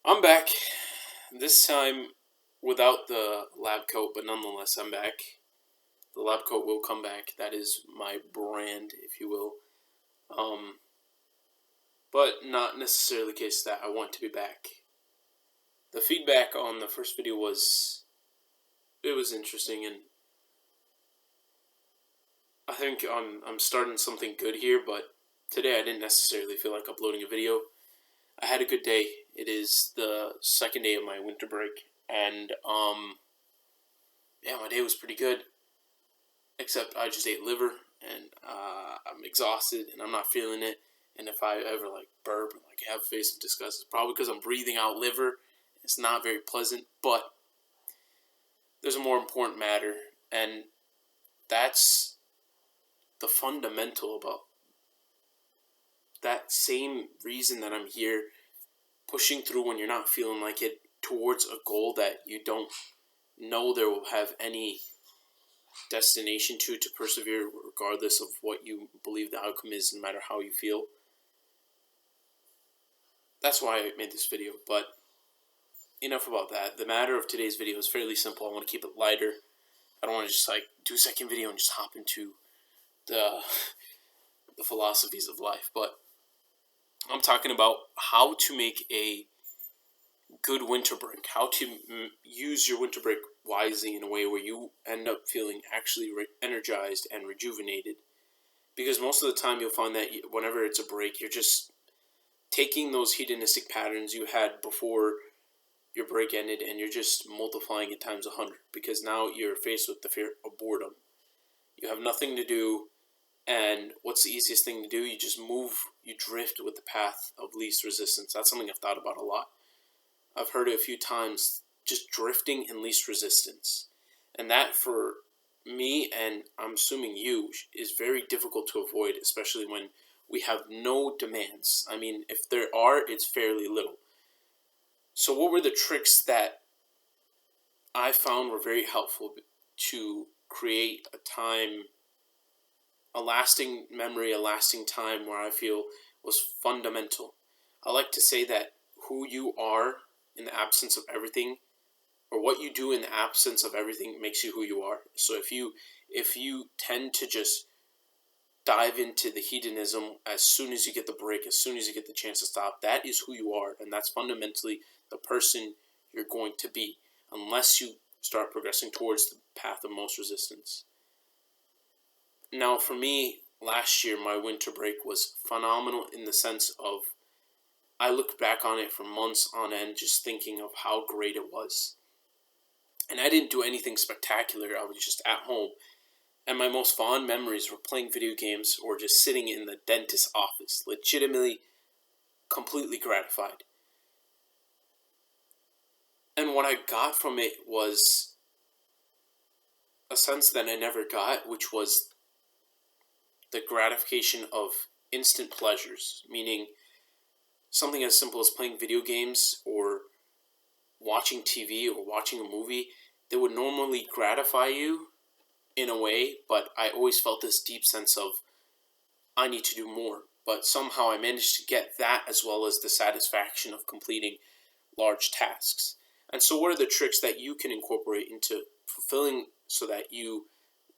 I'm back. This time without the lab coat, but nonetheless, I'm back. The lab coat will come back. That is my brand, if you will. Um, but not necessarily the case that I want to be back. The feedback on the first video was interesting, and I think I'm starting something good here. But today I didn't necessarily feel like uploading a video. I had a good day. It is the second day of my winter break, and yeah, my day was pretty good. Except I just ate liver, and I'm exhausted, and I'm not feeling it. And if I ever burp, have a face of disgust, it's probably because I'm breathing out liver. It's not very pleasant, but there's a more important matter, and that's the fundamental about that same reason that I'm here, pushing through when you're not feeling like it towards a goal that you don't know there will have any destination to persevere regardless of what you believe the outcome is, no matter how you feel. That's why I made this video, but enough about that. The matter of today's video is fairly simple. I want to keep it lighter. I don't want to just do a second video and just hop into the philosophies of life, but I'm talking about how to make a good winter break, how to use your winter break wisely in a way where you end up feeling actually energized and rejuvenated. Because most of the time you'll find that whenever it's a break, you're just taking those hedonistic patterns you had before your break ended and you're just multiplying it times 100, because now you're faced with the fear of boredom. You have nothing to do, and what's the easiest thing to do? You just move, you drift with the path of least resistance. That's something I've thought about a lot. I've heard it a few times, just drifting in least resistance. And that, for me, and I'm assuming you, is very difficult to avoid, especially when we have no demands. I mean, if there are, it's fairly little. So what were the tricks that I found were very helpful to create a time, a lasting memory, a lasting time where I feel was fundamental? I like to say that who you are in the absence of everything, or what you do in the absence of everything, makes you who you are. So if you tend to just dive into the hedonism as soon as you get the break, as soon as you get the chance to stop, that is who you are, and that's fundamentally the person you're going to be, unless you start progressing towards the path of most resistance. Now, for me, last year, my winter break was phenomenal in the sense of I look back on it for months on end just thinking of how great it was. And I didn't do anything spectacular. I was just at home. And my most fond memories were playing video games or just sitting in the dentist's office, legitimately, completely gratified. And what I got from it was a sense that I never got, which was the gratification of instant pleasures, meaning something as simple as playing video games or watching TV or watching a movie that would normally gratify you in a way, but I always felt this deep sense of I need to do more. But somehow I managed to get that as well as the satisfaction of completing large tasks. And so what are the tricks that you can incorporate into fulfilling so that you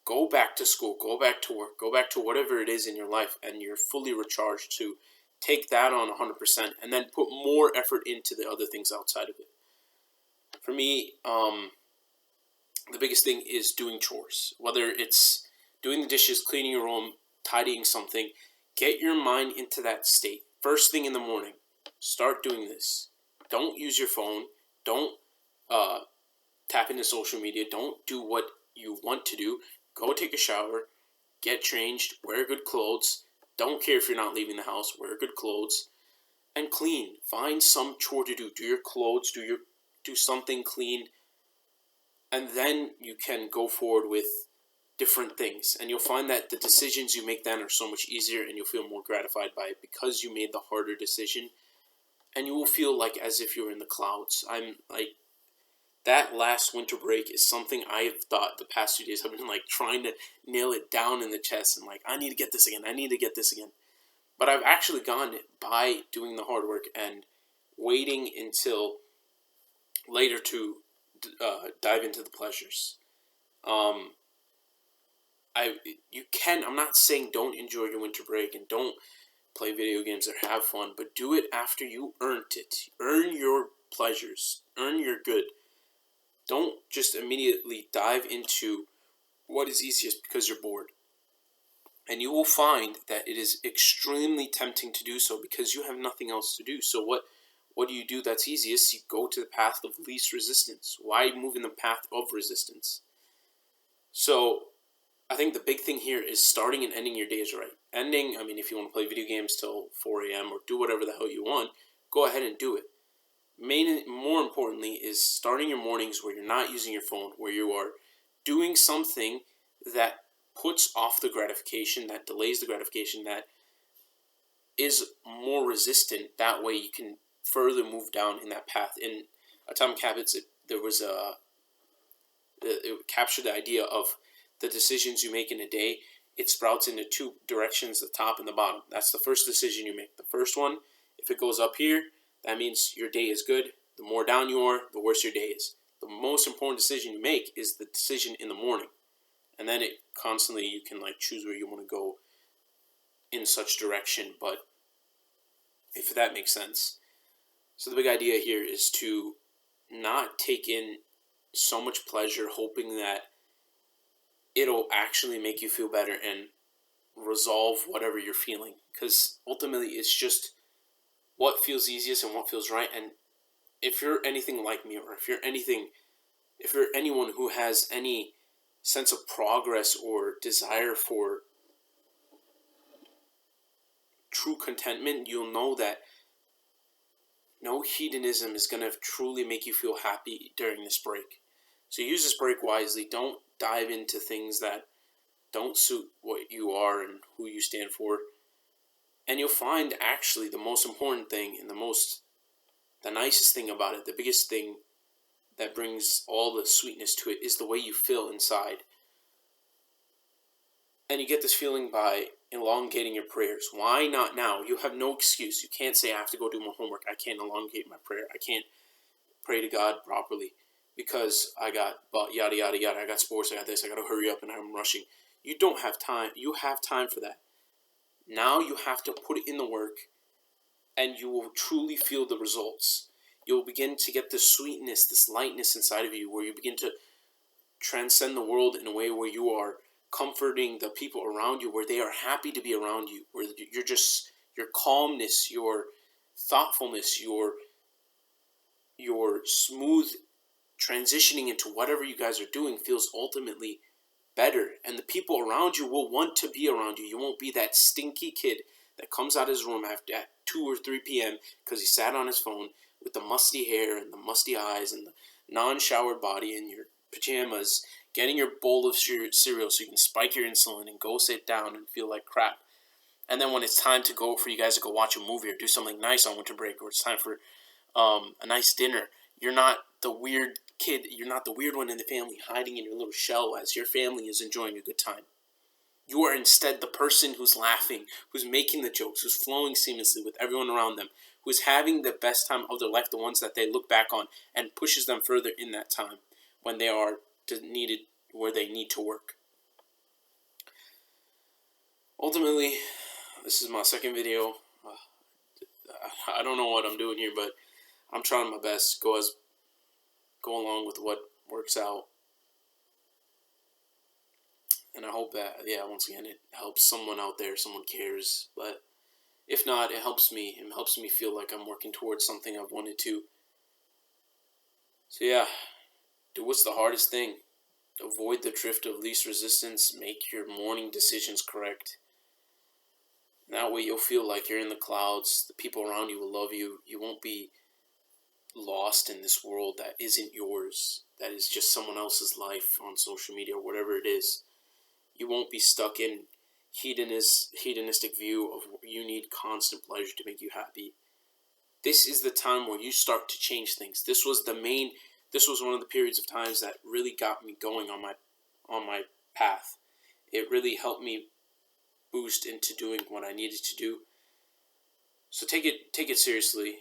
go back to school, go back to work, go back to whatever it is in your life, and you're fully recharged to take that on 100% and then put more effort into the other things outside of it? For me, the biggest thing is doing chores. Whether it's doing the dishes, cleaning your room, tidying something, get your mind into that state. First thing in the morning, start doing this. Don't use your phone. Don't tap into social media. Don't do what you want to do. Go take a shower, get changed, wear good clothes. Don't care if you're not leaving the house. Wear good clothes and clean. Find some chore to do. Do your clothes. Do something clean. And then you can go forward with different things. And you'll find that the decisions you make then are so much easier, and you'll feel more gratified by it because you made the harder decision. And you will feel like as if you're in the clouds. That last winter break is something I've thought the past 2 days. I've been trying to nail it down in the chest and I need to get this again. I need to get this again. But I've actually gotten it by doing the hard work and waiting until later to dive into the pleasures. Um, I'm not saying don't enjoy your winter break and don't play video games or have fun, but do it after you earned it. Earn your pleasures. Earn your good. Don't just immediately dive into what is easiest because you're bored. And you will find that it is extremely tempting to do so because you have nothing else to do. So what do you do that's easiest? You go to the path of least resistance. Why move in the path of resistance? So I think the big thing here is starting and ending your days right. Ending, I mean, if you want to play video games till 4 a.m. or do whatever the hell you want, go ahead and do it. More importantly, is starting your mornings where you're not using your phone, where you are doing something that puts off the gratification, that delays the gratification, that is more resistant. That way you can further move down in that path. In Atomic Habits, it captured the idea of the decisions you make in a day. It sprouts into two directions, the top and the bottom. That's the first decision you make. The first one, if it goes up here, that means your day is good. The more down you are, the worse your day is. The most important decision you make is the decision in the morning. And then it constantly, you can choose where you want to go in such direction, but if that makes sense. So the big idea here is to not take in so much pleasure hoping that it'll actually make you feel better and resolve whatever you're feeling, because ultimately it's just what feels easiest and what feels right. And if you're anything like me, or if you're anyone who has any sense of progress or desire for true contentment, you'll know that no hedonism is going to truly make you feel happy during this break. So use this break wisely. Don't dive into things that don't suit what you are and who you stand for. And you'll find actually the most important thing and the nicest thing about it, the biggest thing that brings all the sweetness to it, is the way you feel inside. And you get this feeling by elongating your prayers. Why not now? You have no excuse. You can't say, I have to go do my homework. I can't elongate my prayer. I can't pray to God properly because I got yada, yada, yada. I got sports. I got this. I got to hurry up and I'm rushing. You don't have time. You have time for that. Now you have to put it in the work and you will truly feel the results. You'll begin to get this sweetness, this lightness inside of you, where you begin to transcend the world in a way where you are comforting the people around you, where they are happy to be around you, where your calmness, your thoughtfulness, your smooth transitioning into whatever you guys are doing feels ultimately better, and the people around you will want to be around you. You won't be that stinky kid that comes out of his room at 2 or 3 p.m. because he sat on his phone with the musty hair and the musty eyes and the non-showered body in your pajamas, getting your bowl of cereal so you can spike your insulin and go sit down and feel like crap. And then when it's time to go for you guys to go watch a movie or do something nice on winter break, or it's time for a nice dinner, you're not the weird kid, you're not the weird one in the family hiding in your little shell as your family is enjoying a good time. You are instead the person who's laughing, who's making the jokes, who's flowing seamlessly with everyone around them, who's having the best time of their life, the ones that they look back on and pushes them further in that time when they are needed where they need to work. Ultimately, this is my second video. I don't know what I'm doing here, but I'm trying my best to go along with what works out. And I hope that, once again, it helps someone out there, someone cares. But if not, it helps me. It helps me feel like I'm working towards something I've wanted to. So do what's the hardest thing. Avoid the drift of least resistance. Make your morning decisions correct. That way you'll feel like you're in the clouds. The people around you will love you. You won't be lost in this world that isn't yours. That is just someone else's life on social media or whatever it is. You won't be stuck in hedonistic view of you need constant pleasure to make you happy. This is the time where you start to change things. This was one of the periods of times that really got me going on my path. It really helped me boost into doing what I needed to do. So take it seriously.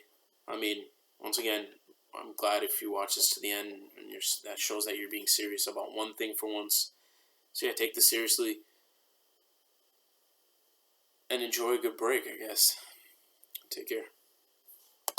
I mean, once again, I'm glad if you watch this to the end, and that shows that you're being serious about one thing for once. So yeah, take this seriously and enjoy a good break, I guess. Take care.